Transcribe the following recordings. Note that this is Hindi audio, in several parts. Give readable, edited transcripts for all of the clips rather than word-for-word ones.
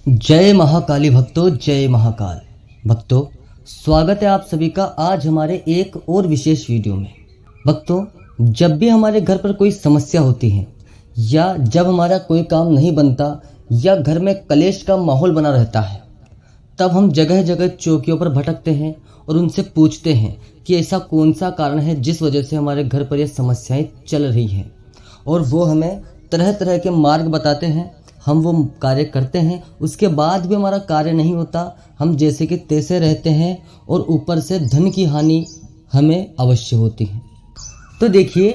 जय महाकाली भक्तों, जय महाकाल भक्तों। स्वागत है आप सभी का आज हमारे एक और विशेष वीडियो में। भक्तों, जब भी हमारे घर पर कोई समस्या होती है या जब हमारा कोई काम नहीं बनता या घर में कलेश का माहौल बना रहता है, तब हम जगह जगह चौकियों पर भटकते हैं और उनसे पूछते हैं कि ऐसा कौन सा कारण है जिस वजह से हमारे घर पर ये समस्याएं चल रही हैं, और वो हमें तरह तरह के मार्ग बताते हैं। हम वो कार्य करते हैं, उसके बाद भी हमारा कार्य नहीं होता, हम जैसे कि तैसे रहते हैं और ऊपर से धन की हानि हमें अवश्य होती है। तो देखिए,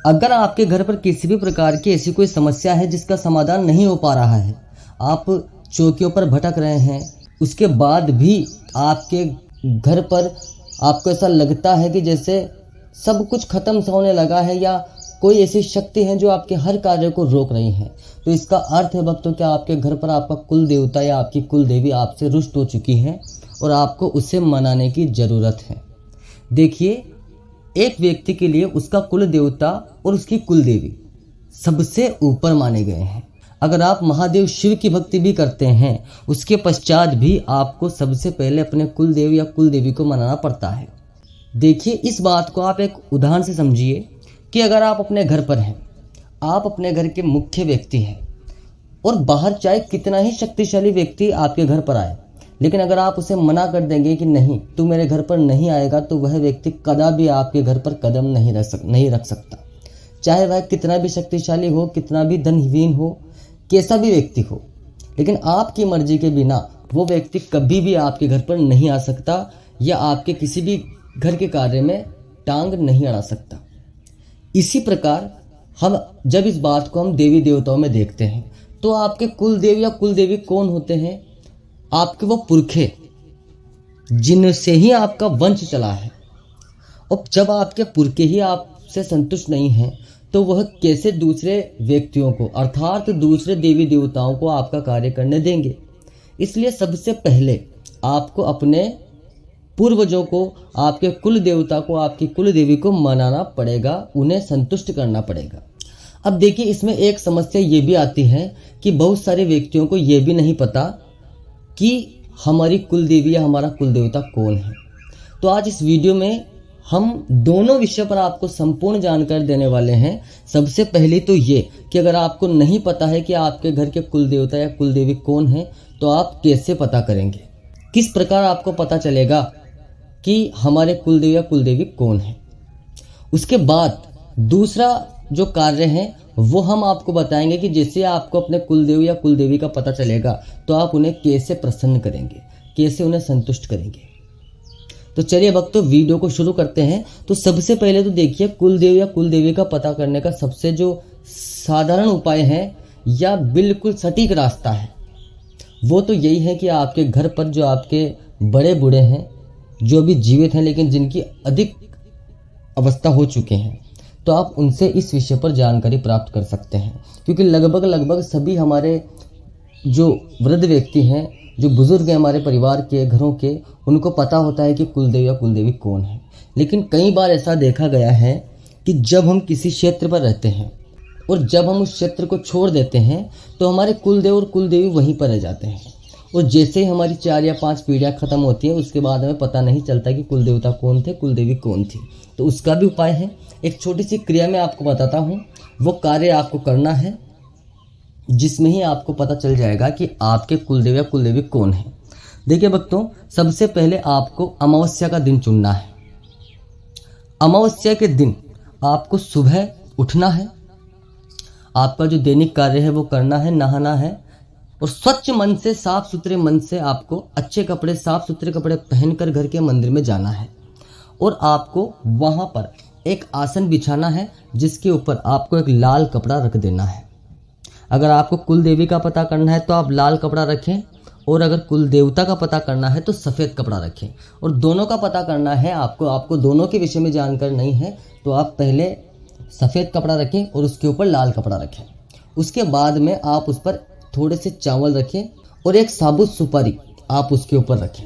अगर आपके घर पर किसी भी प्रकार की ऐसी कोई समस्या है जिसका समाधान नहीं हो पा रहा है, आप चौकियों पर भटक रहे हैं, उसके बाद भी आपके घर पर आपको ऐसा लगता है कि जैसे सब कुछ खत्म सा होने लगा है या कोई ऐसी शक्ति है जो आपके हर कार्य को रोक रही है, तो इसका अर्थ है भक्तों कि आपके घर पर आपका कुल देवता या आपकी कुल देवी आपसे रुष्ट हो चुकी है और आपको उसे मनाने की ज़रूरत है। देखिए, एक व्यक्ति के लिए उसका कुल देवता और उसकी कुल देवी सबसे ऊपर माने गए हैं। अगर आप महादेव शिव की भक्ति भी करते हैं, उसके पश्चात भी आपको सबसे पहले अपने कुल देव या कुल देवी को मनाना पड़ता है। देखिए, इस बात को आप एक उदाहरण से समझिए कि अगर आप अपने घर पर हैं, आप अपने घर के मुख्य व्यक्ति हैं और बाहर चाहे कितना ही शक्तिशाली व्यक्ति आपके घर पर आए, लेकिन अगर आप उसे मना कर देंगे कि नहीं, तू मेरे घर पर नहीं आएगा, तो वह व्यक्ति कदापि आपके घर पर कदम नहीं रख सकता। चाहे वह कितना भी शक्तिशाली हो, कितना भी धनहीन हो, कैसा भी व्यक्ति हो, लेकिन आपकी मर्जी के बिना वो व्यक्ति कभी भी आपके घर पर नहीं आ सकता या आपके किसी भी घर के कार्य में टांग नहीं अड़ा सकता। इसी प्रकार हम जब इस बात को हम देवी देवताओं में देखते हैं, तो आपके कुल देव या कुल देवी कौन होते हैं? आपके वो पुरखे जिनसे ही आपका वंश चला है। और जब आपके पुरखे ही आपसे संतुष्ट नहीं हैं, तो वह कैसे दूसरे व्यक्तियों को अर्थात दूसरे देवी देवताओं को आपका कार्य करने देंगे? इसलिए सबसे पहले आपको अपने पूर्वजों को, आपके कुल देवता को, आपकी कुल देवी को मनाना पड़ेगा, उन्हें संतुष्ट करना पड़ेगा। अब देखिए, इसमें एक समस्या ये भी आती है कि बहुत सारे व्यक्तियों को ये भी नहीं पता कि हमारी कुल देवी या हमारा कुल देवता कौन है। तो आज इस वीडियो में हम दोनों विषय पर आपको संपूर्ण जानकारी देने वाले हैं। सबसे पहले तो ये कि अगर आपको नहीं पता है कि आपके घर के कुल देवता या कुल देवी कौन है, तो आप कैसे पता करेंगे? किस प्रकार आपको पता चलेगा कि हमारे कुलदेव या कुलदेवी कौन है? उसके बाद दूसरा जो कार्य है वो हम आपको बताएंगे कि जैसे आपको अपने कुलदेव या कुलदेवी का पता चलेगा, तो आप उन्हें कैसे प्रसन्न करेंगे, कैसे उन्हें संतुष्ट करेंगे। तो चलिए भक्तों, वीडियो को शुरू करते हैं। तो सबसे पहले तो देखिए, कुलदेव या कुलदेवी का पता करने का सबसे जो साधारण उपाय है या बिल्कुल सटीक रास्ता है, वो तो यही है कि आपके घर पर जो आपके बड़े बूढ़े हैं, जो भी जीवित हैं लेकिन जिनकी अधिक अवस्था हो चुके हैं, तो आप उनसे इस विषय पर जानकारी प्राप्त कर सकते हैं। क्योंकि लगभग सभी हमारे जो वृद्ध व्यक्ति हैं, जो बुजुर्ग हैं हमारे परिवार के, घरों के, उनको पता होता है कि कुलदेव या कुलदेवी कौन है। लेकिन कई बार ऐसा देखा गया है कि जब हम किसी क्षेत्र पर रहते हैं और जब हम उस क्षेत्र को छोड़ देते हैं, तो हमारे कुलदेव और कुलदेवी वहीं पर रह जाते हैं। और जैसे ही हमारी 4 या 5 पीढ़ियाँ खत्म होती हैं, उसके बाद हमें पता नहीं चलता कि कुल देवता कौन थे, कुल देवी कौन थी। तो उसका भी उपाय है, एक छोटी सी क्रिया मैं आपको बताता हूँ। वो कार्य आपको करना है जिसमें ही आपको पता चल जाएगा कि आपके कुलदेव या कुलदेवी कौन है। देखिए भक्तों, सबसे पहले आपको अमावस्या का दिन चुनना है। अमावस्या के दिन आपको सुबह उठना है, आपका जो दैनिक कार्य है वो करना है, नहाना है और स्वच्छ मन से, साफ सुथरे मन से आपको अच्छे कपड़े, साफ सुथरे कपड़े पहनकर घर के मंदिर में जाना है। और आपको वहां पर एक आसन बिछाना है जिसके ऊपर आपको एक लाल कपड़ा रख देना है। अगर आपको कुल देवी का पता करना है तो आप लाल कपड़ा रखें, और अगर कुल देवता का पता करना है तो सफ़ेद कपड़ा रखें। और दोनों का पता करना है आपको दोनों के विषय में जानकारी नहीं है, तो आप पहले सफ़ेद कपड़ा रखें और उसके ऊपर लाल कपड़ा रखें। उसके बाद में आप उस पर थोड़े से चावल रखें और एक साबुत सुपारी आप उसके ऊपर रखें।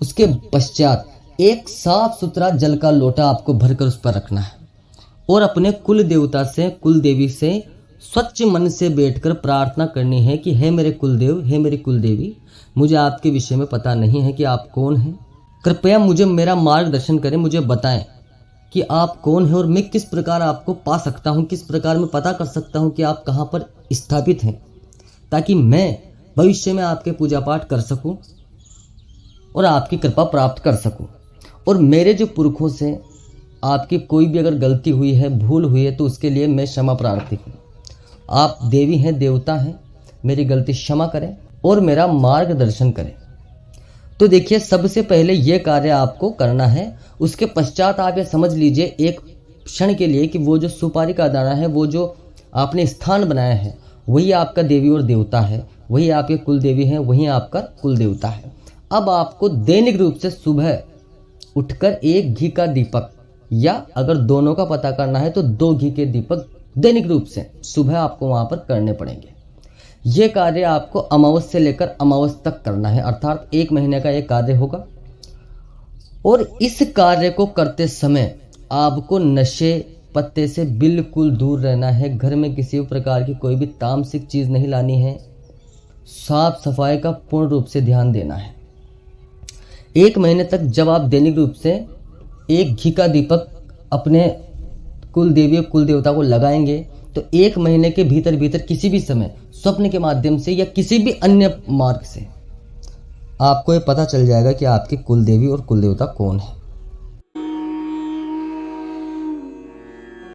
उसके पश्चात एक साफ सुथरा जल का लोटा आपको भरकर उस पर रखना है और अपने कुल देवता से, कुल देवी से स्वच्छ मन से बैठकर प्रार्थना करनी है कि हे मेरे कुलदेव, हे मेरी कुलदेवी, मुझे आपके विषय में पता नहीं है कि आप कौन हैं। कृपया मुझे मेरा मार्गदर्शन करें, मुझे बताएं कि आप कौन हैं और मैं किस प्रकार आपको पा सकता हूं, किस प्रकार मैं पता कर सकता हूं कि आप कहां पर स्थापित हैं, ताकि मैं भविष्य में आपके पूजा पाठ कर सकूं और आपकी कृपा प्राप्त कर सकूं। और मेरे जो पुरखों से आपकी कोई भी अगर गलती हुई है, भूल हुई है, तो उसके लिए मैं क्षमा प्रार्थी हूँ। आप देवी हैं, देवता हैं, मेरी गलती क्षमा करें और मेरा मार्गदर्शन करें। तो देखिए, सबसे पहले ये कार्य आपको करना है। उसके पश्चात आप ये समझ लीजिए एक क्षण के लिए कि वो जो सुपारी का दाना है, वो जो आपने स्थान बनाया है, वही आपका देवी और देवता है, वही आपके कुल देवी हैं, वही आपका कुल देवता है। अब आपको दैनिक रूप से सुबह उठकर एक घी का दीपक, या अगर दोनों का पता करना है तो 2 घी के दीपक दैनिक रूप से सुबह आपको वहां पर करने पड़ेंगे। ये कार्य आपको अमावस से लेकर अमावस तक करना है, अर्थात 1 महीने का ये कार्य होगा। और इस कार्य को करते समय आपको नशे पत्ते से बिल्कुल दूर रहना है। घर में किसी भी प्रकार की कोई भी तामसिक चीज नहीं लानी है। साफ सफाई का पूर्ण रूप से ध्यान देना है। 1 महीने तक जब आप दैनिक रूप से एक घी का दीपक अपने कुल देवी और कुल देवता को लगाएंगे, तो 1 महीने के भीतर भीतर किसी भी समय स्वप्न के माध्यम से या किसी भी अन्य मार्ग से आपको ये पता चल जाएगा कि आपके कुल देवी और कुल देवता कौन है।